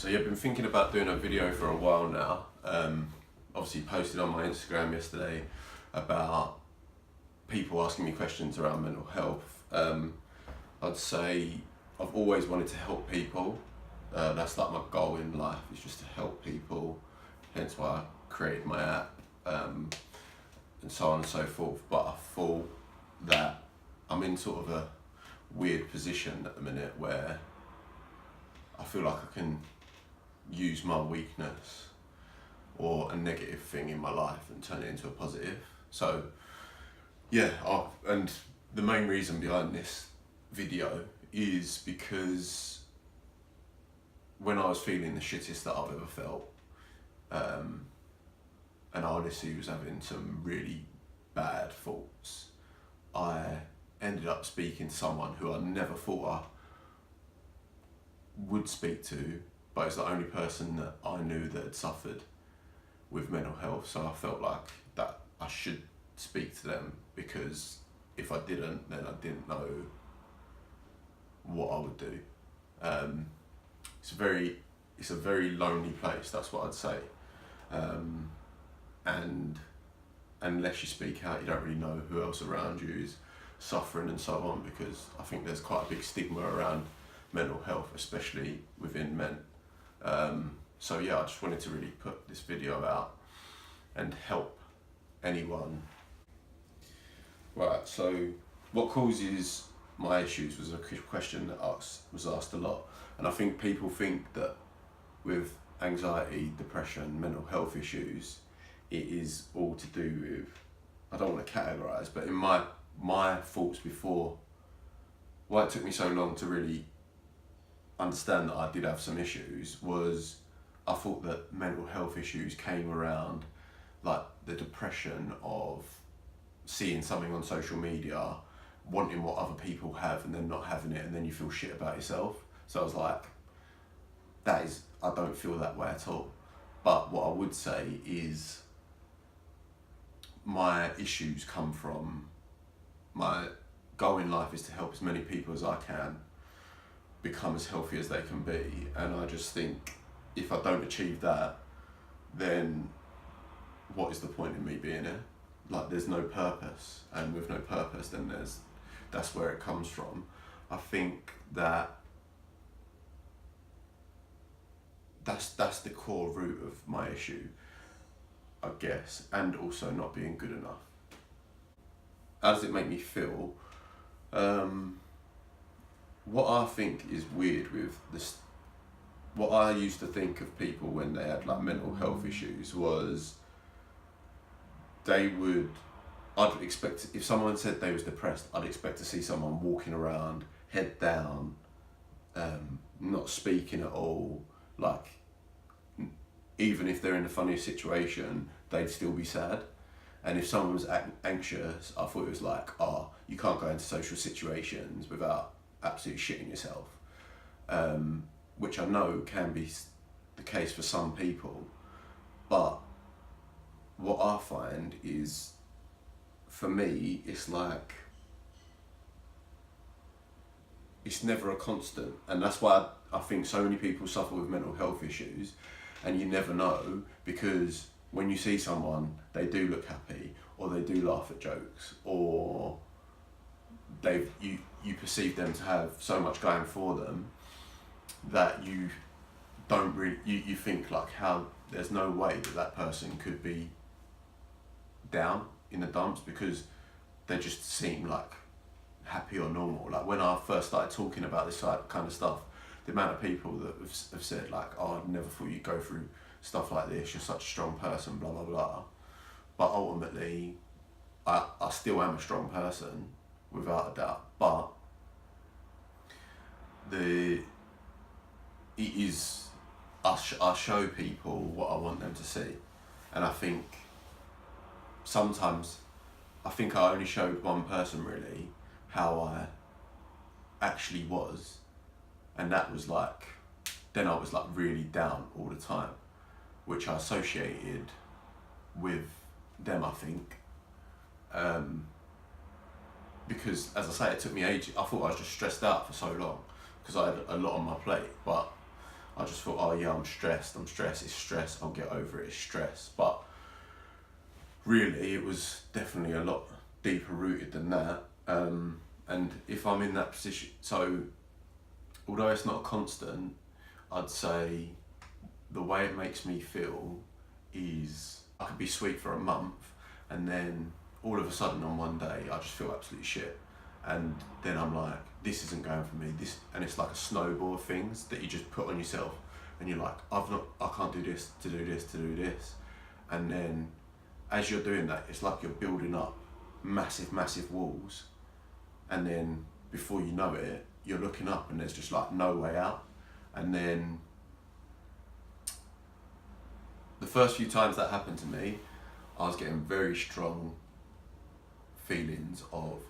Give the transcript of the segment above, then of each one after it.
So yeah, I've been thinking about doing a video for a while now. Obviously posted on my Instagram yesterday about people asking me questions around mental health. I'd say I've always wanted to help people. That's like my goal in life, is just to help people. Hence why I created my app, and so on and so forth. But I thought that I'm in sort of a weird position at the minute where I feel like I can use my weakness or a negative thing in my life and turn it into a positive. So yeah, and the main reason behind this video is because when I was feeling the shittest that I've ever felt, and I honestly was having some really bad thoughts, I ended up speaking to someone who I never thought I would speak to, but it's the only person that I knew that had suffered with mental health. So I felt like that I should speak to them, because if I didn't, then I didn't know what I would do. It's a very lonely place, that's what I'd say. And unless you speak out, you don't really know who else around you is suffering and so on, because I think there's quite a big stigma around mental health, especially within men. So yeah, I just wanted to really put this video out and help anyone. Right, so what causes my issues was a question that was asked a lot. And I think people think that with anxiety, depression, mental health issues, it is all to do with, I don't want to categorise, but in my thoughts before, why it took me so long to really understand that I did have some issues was I thought that mental health issues came around like the depression of seeing something on social media, wanting what other people have and then not having it, and then you feel shit about yourself. So I was like, I don't feel that way at all. But what I would say is my issues come from, my goal in life is to help as many people as I can become as healthy as they can be. And I just think if I don't achieve that, then what is the point in me being here? Like, there's no purpose, and with no purpose, then that's where it comes from. I think that that's the core root of my issue, I guess, and also not being good enough. How does it make me feel? What I think is weird with this, what I used to think of people when they had like mental health issues was I'd expect, if someone said they was depressed, I'd expect to see someone walking around, head down, not speaking at all, like even if they're in a funny situation, they'd still be sad. And if someone was anxious, I thought it was like, you can't go into social situations without absolutely shitting yourself, which I know can be the case for some people. But what I find is, for me, it's like, it's never a constant. And that's why I think so many people suffer with mental health issues, and you never know, because when you see someone, they do look happy, or they do laugh at jokes, or you perceive them to have so much going for them that you don't really, you think like, how, there's no way that person could be down in the dumps, because they just seem like happy or normal. Like when I first started talking about this kind of stuff, the amount of people that have said like, I never thought you'd go through stuff like this, you're such a strong person, blah blah blah. But ultimately, I still am a strong person, without a doubt. But I show people what I want them to see. And I think sometimes, I only showed one person really how I actually was. And that was like, then I was like really down all the time, which I associated with them, I think. Because as I say, it took me ages. I thought I was just stressed out for so long because I had a lot on my plate, but I just thought, oh yeah, I'm stressed, it's stress, I'll get over it, it's stress. But really it was definitely a lot deeper rooted than that. And if I'm in that position, so although it's not a constant, I'd say the way it makes me feel is I could be sweet for a month and then all of a sudden on one day I just feel absolutely shit. And then I'm like, this isn't going for me. And it's like a snowball of things that you just put on yourself, and you're like, I can't do this, to do this, to do this. And then as you're doing that, it's like you're building up massive walls. And then before you know it, you're looking up and there's just like no way out. And then the first few times that happened to me, I was getting very strong feelings of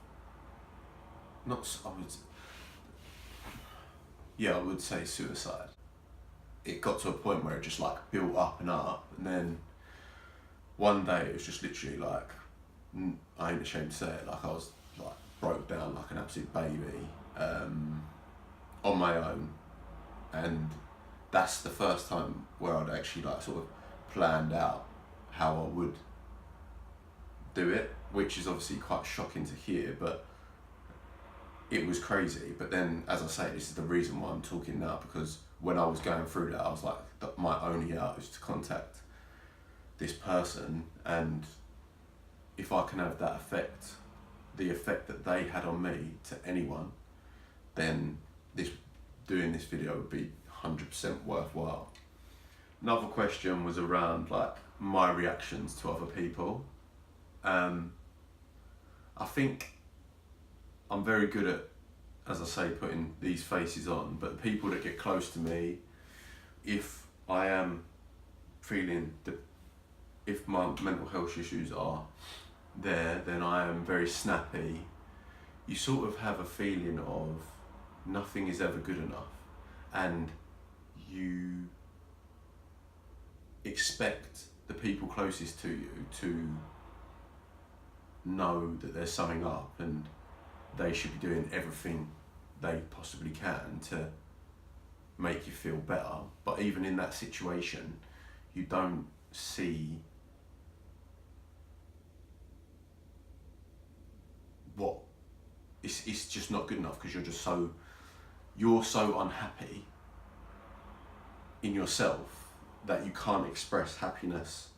I would say suicide. It got to a point where it just like built up, and then one day it was just literally like, I ain't ashamed to say it, like I was like broke down like an absolute baby, on my own. And that's the first time where I'd actually like sort of planned out how I would do it, which is obviously quite shocking to hear, but it was crazy. But then, as I say, this is the reason why I'm talking now, because when I was going through that, I was like, my only out is to contact this person, and if I can have that effect, the effect that they had on me to anyone, then doing this video would be 100% worthwhile. Another question was around like my reactions to other people. I think I'm very good at, as I say, putting these faces on, but the people that get close to me, if I am feeling if my mental health issues are there, then I am very snappy. You sort of have a feeling of nothing is ever good enough, and you expect the people closest to you to know that there's something up and they should be doing everything they possibly can to make you feel better. But even in that situation, you don't see what it's just not good enough, because you're so unhappy in yourself that you can't express happiness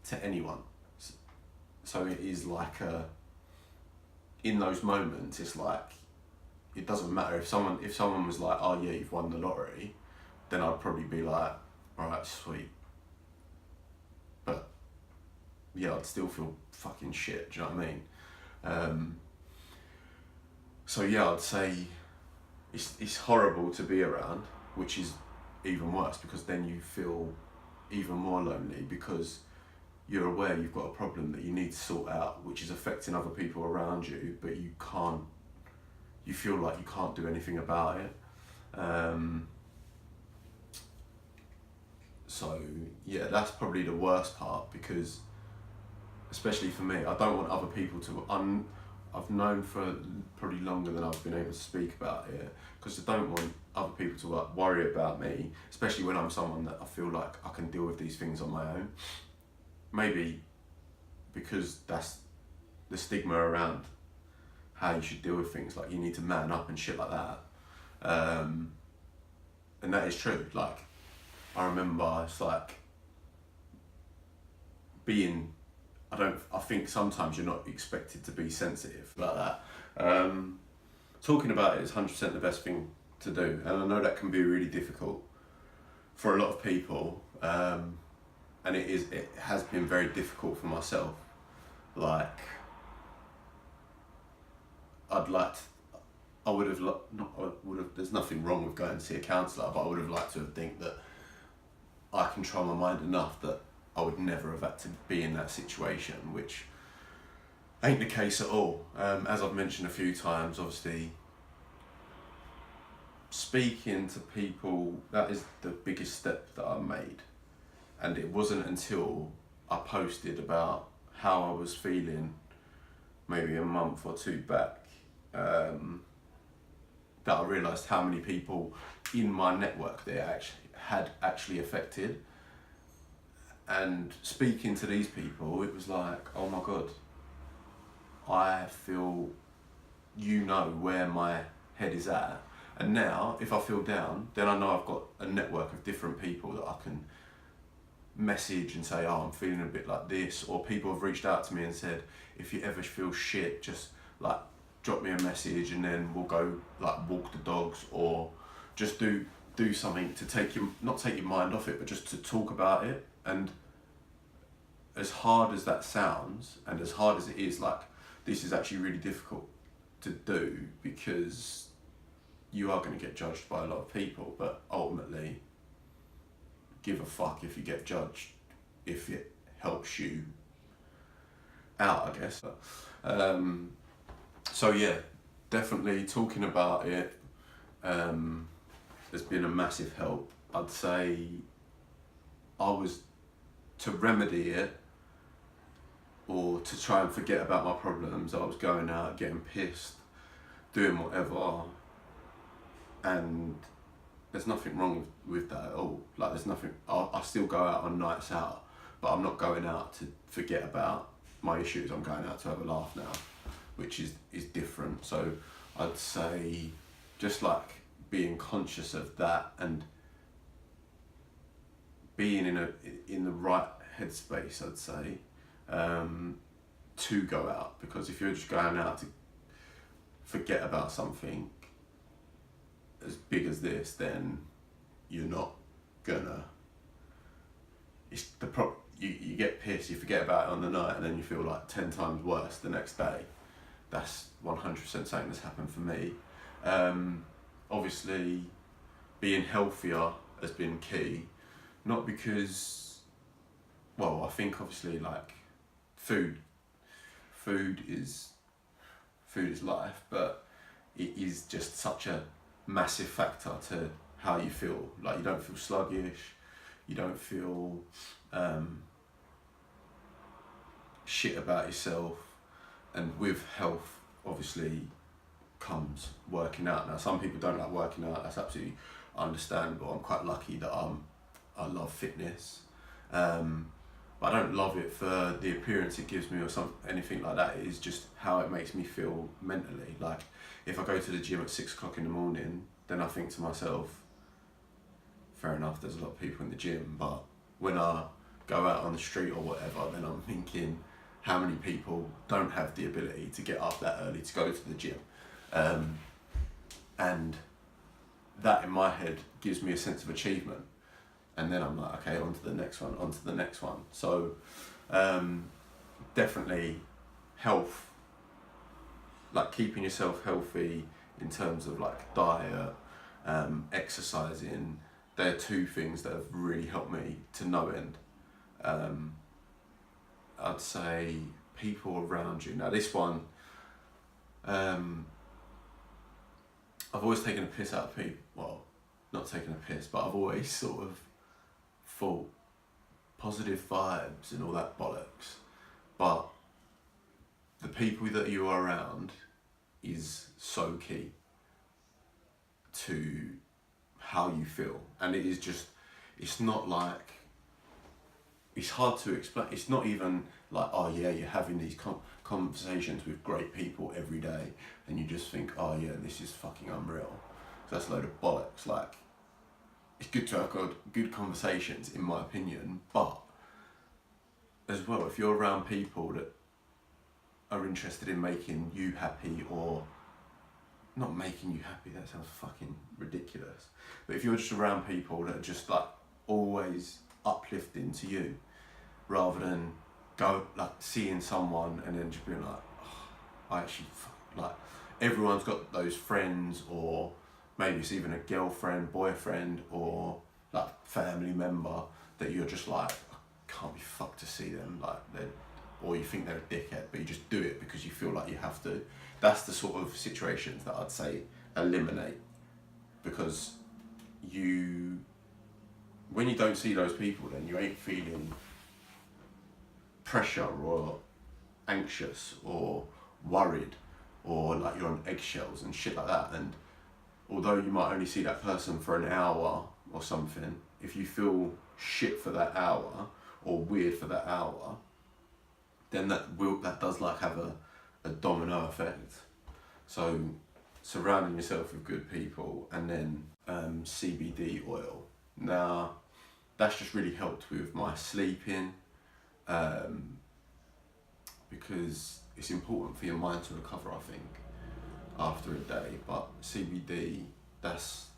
to anyone. So it is like in those moments, it's like, it doesn't matter if someone was like, oh yeah, you've won the lottery, then I'd probably be like, alright, sweet. But yeah, I'd still feel fucking shit, do you know what I mean? So yeah, I'd say it's horrible to be around, which is even worse, because then you feel even more lonely, because you're aware you've got a problem that you need to sort out, which is affecting other people around you, but you feel like you can't do anything about it. So yeah, that's probably the worst part, because especially for me, I don't want other people to, I've known for probably longer than I've been able to speak about it, because I don't want other people to worry about me, especially when I'm someone that I feel like I can deal with these things on my own. Maybe because that's the stigma around how you should deal with things, like you need to man up and shit like that. And that is true. Like, I remember it's like being, I think sometimes you're not expected to be sensitive like that. Talking about it is 100% the best thing to do, and I know that can be really difficult for a lot of people. And it has been very difficult for myself. Like, there's nothing wrong with going to see a counsellor, but I would have liked to think that I control my mind enough that I would never have had to be in that situation, which ain't the case at all. As I've mentioned a few times, obviously, speaking to people, that is the biggest step that I made. And it wasn't until I posted about how I was feeling maybe a month or two back, that that I realised how many people in my network they had actually affected. And speaking to these people, it was like, oh my God, I feel you know where my head is at. And now, if I feel down, then I know I've got a network of different people that I can message and say, oh, I'm feeling a bit like this. Or people have reached out to me and said, if you ever feel shit, just like drop me a message and then we'll go like walk the dogs, or just do something to not take your mind off it, but just to talk about it. And as hard as that sounds, and as hard as it is, like, this is actually really difficult to do, because you are going to get judged by a lot of people, but ultimately give a fuck if you get judged, if it helps you out, I guess. So yeah, definitely talking about it has been a massive help. I'd say to remedy it, or to try and forget about my problems, I was going out, getting pissed, doing whatever, and there's nothing wrong with that at all. Like, there's nothing, I still go out on nights out, but I'm not going out to forget about my issues. I'm going out to have a laugh now, which is different. So I'd say just like being conscious of that and being in the right headspace, I'd say, to go out. Because if you're just going out to forget about something as big as this, then you're not gonna. You get pissed, you forget about it on the night, and then you feel like 10 times worse the next day. That's 100% something that's happened for me. Obviously, being healthier has been key. Not because, well, I think obviously like food is life, but it is just such a massive factor to how you feel. Like, you don't feel sluggish, you don't feel shit about yourself, and with health obviously comes working out. Now, some people don't like working out, that's absolutely understandable. I'm quite lucky that I love fitness, but I don't love it for the appearance it gives me or anything like that. It is just how it makes me feel mentally. Like, if I go to the gym at 6 o'clock in the morning, then I think to myself, fair enough, there's a lot of people in the gym, but when I go out on the street or whatever, then I'm thinking, how many people don't have the ability to get up that early to go to the gym? And that in my head gives me a sense of achievement. And then I'm like, okay, on to the next one, on to the next one. So definitely health, like keeping yourself healthy in terms of like diet, exercising, they're two things that have really helped me to no end. I'd say people around you. Now this one, I've always taken a piss out of people. Well, not taken a piss, but I've always sort of thought positive vibes and all that bollocks. But the people that you are around is so key to how you feel. And it is just, it's not like, it's hard to explain. It's not even like, oh yeah, you're having these conversations with great people every day and you just think, oh yeah, this is fucking unreal. So that's a load of bollocks. Like, it's good to have good conversations, in my opinion, but as well, if you're around people that are interested in making you happy, or not making you happy, that sounds fucking ridiculous, but if you're just around people that are just like always uplifting to you, rather than seeing someone and then just being like, oh, I actually like, everyone's got those friends, or maybe it's even a girlfriend, boyfriend, or like family member that you're just like, I can't be fucked to see them, like or you think they're a dickhead, but you just do it because you feel like you have to. That's the sort of situations that I'd say eliminate, because when you don't see those people, then you ain't feeling pressure or anxious or worried or like you're on eggshells and shit like that. And although you might only see that person for an hour or something, if you feel shit for that hour or weird for that hour, then that does like have a domino effect. So surrounding yourself with good people, and then CBD oil. Now that's just really helped with my sleeping, because it's important for your mind to recover, I think, after a day. But CBD, that's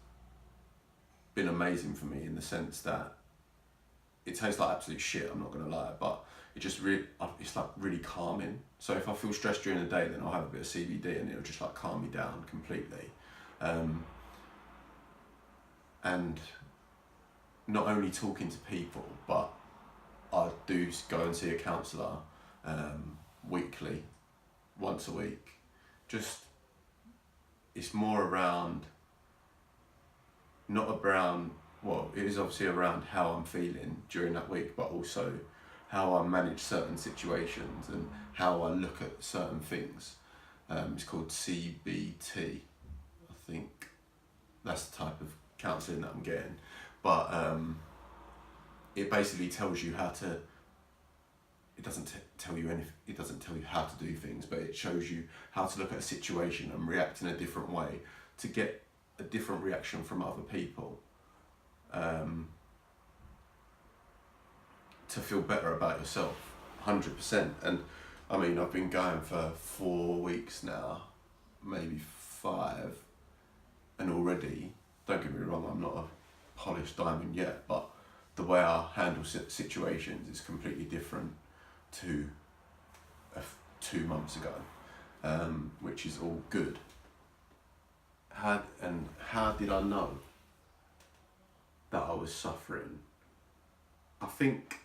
been amazing for me in the sense that it tastes like absolute shit, I'm not gonna lie, but it's like really calming. So if I feel stressed during the day, then I'll have a bit of CBD and it'll just like calm me down completely. And not only talking to people, but I do go and see a counsellor weekly, once a week. Just, it's more around, not around, well, it is obviously around how I'm feeling during that week, but also how I manage certain situations and how I look at certain things. It's called CBT, I think. That's the type of counselling that I'm getting. But it basically tells you how to, it doesn't tell you anything, it doesn't tell you how to do things, but it shows you how to look at a situation and react in a different way to get a different reaction from other people. To feel better about yourself, 100%. And I mean, I've been going for 4 weeks now, maybe 5, and already, don't get me wrong, I'm not a polished diamond yet, but the way I handle situations is completely different to 2 months ago, which is all good. How did I know that I was suffering? I think,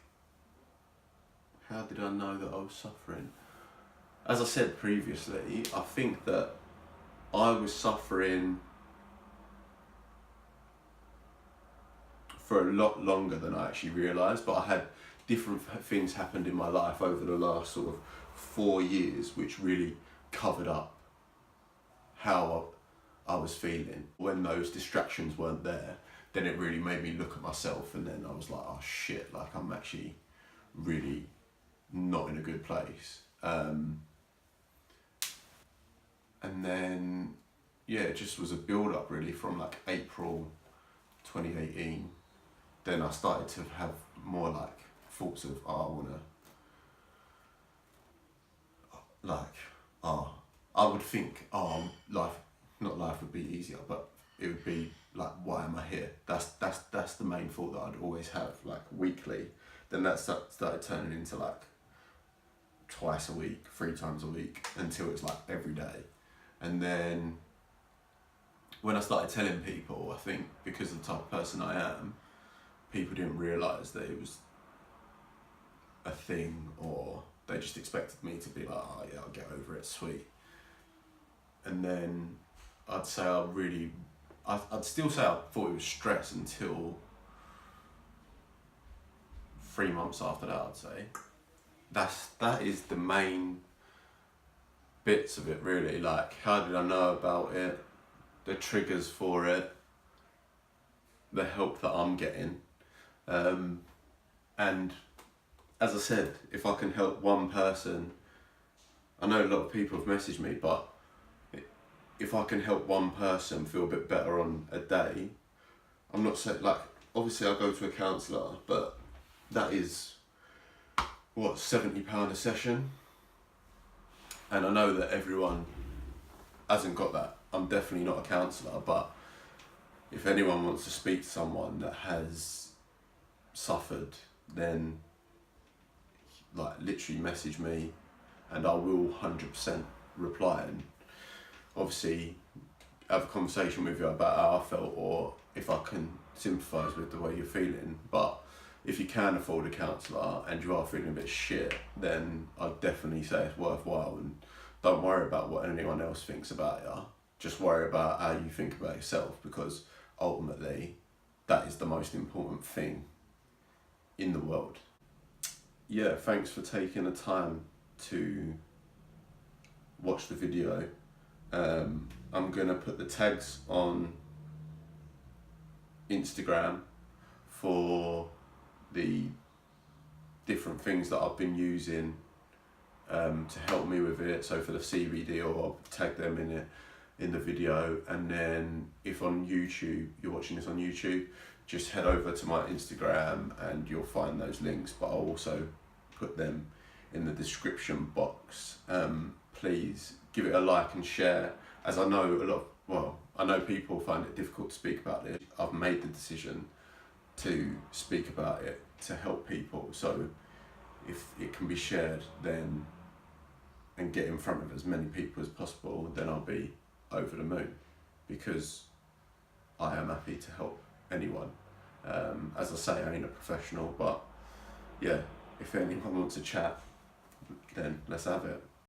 how did I know that I was suffering? As I said previously, I think that I was suffering for a lot longer than I actually realised, but I had different things happened in my life over the last sort of 4 years which really covered up how I was feeling. When those distractions weren't there, then it really made me look at myself, and then I was like, oh shit, like I'm actually really not in a good place. And then, yeah, it just was a build up really from like April 2018. Then I started to have more like thoughts of, oh, I would think, not life would be easier, but it would be like, why am I here? That's the main thought that I'd always have, like weekly. Then that started turning into like twice a week, 3 times a week, until it's like every day. And then when I started telling people, I think because of the type of person I am, people didn't realise that it was a thing, or they just expected me to be like, oh yeah, I'll get over it, sweet. And then I'd still say I thought it was stress until 3 months after that, I'd say. That is the main bits of it really, like how did I know about it, the triggers for it, the help that I'm getting. And as I said, if I can help one person, I know a lot of people have messaged me, but if I can help one person feel a bit better on a day, I'm not saying, like, obviously I'll go to a counsellor, but that is, what, £70 a session? And I know that everyone hasn't got that. I'm definitely not a counsellor, but if anyone wants to speak to someone that has suffered, then like literally message me and I will 100% reply, and obviously have a conversation with you about how I felt, or if I can sympathise with the way you're feeling. But if you can afford a counsellor and you are feeling a bit shit, then I'd definitely say it's worthwhile, and don't worry about what anyone else thinks about you. Just worry about how you think about yourself, because ultimately that is the most important thing in the world. Yeah, thanks for taking the time to watch the video. I'm gonna put the tags on Instagram for the different things that I've been using to help me with it. So for the CBD, or I'll tag them in it in the video. And then if on YouTube, you're watching this on YouTube, just head over to my Instagram and you'll find those links, but I'll also put them in the description box. Please give it a like and share, as I know I know people find it difficult to speak about this. I've made the decision to speak about it to help people, so if it can be shared then and get in front of as many people as possible, then I'll be over the moon, because I am happy to help anyone. As I say, I ain't a professional, but yeah, if anyone wants to chat, then let's have it.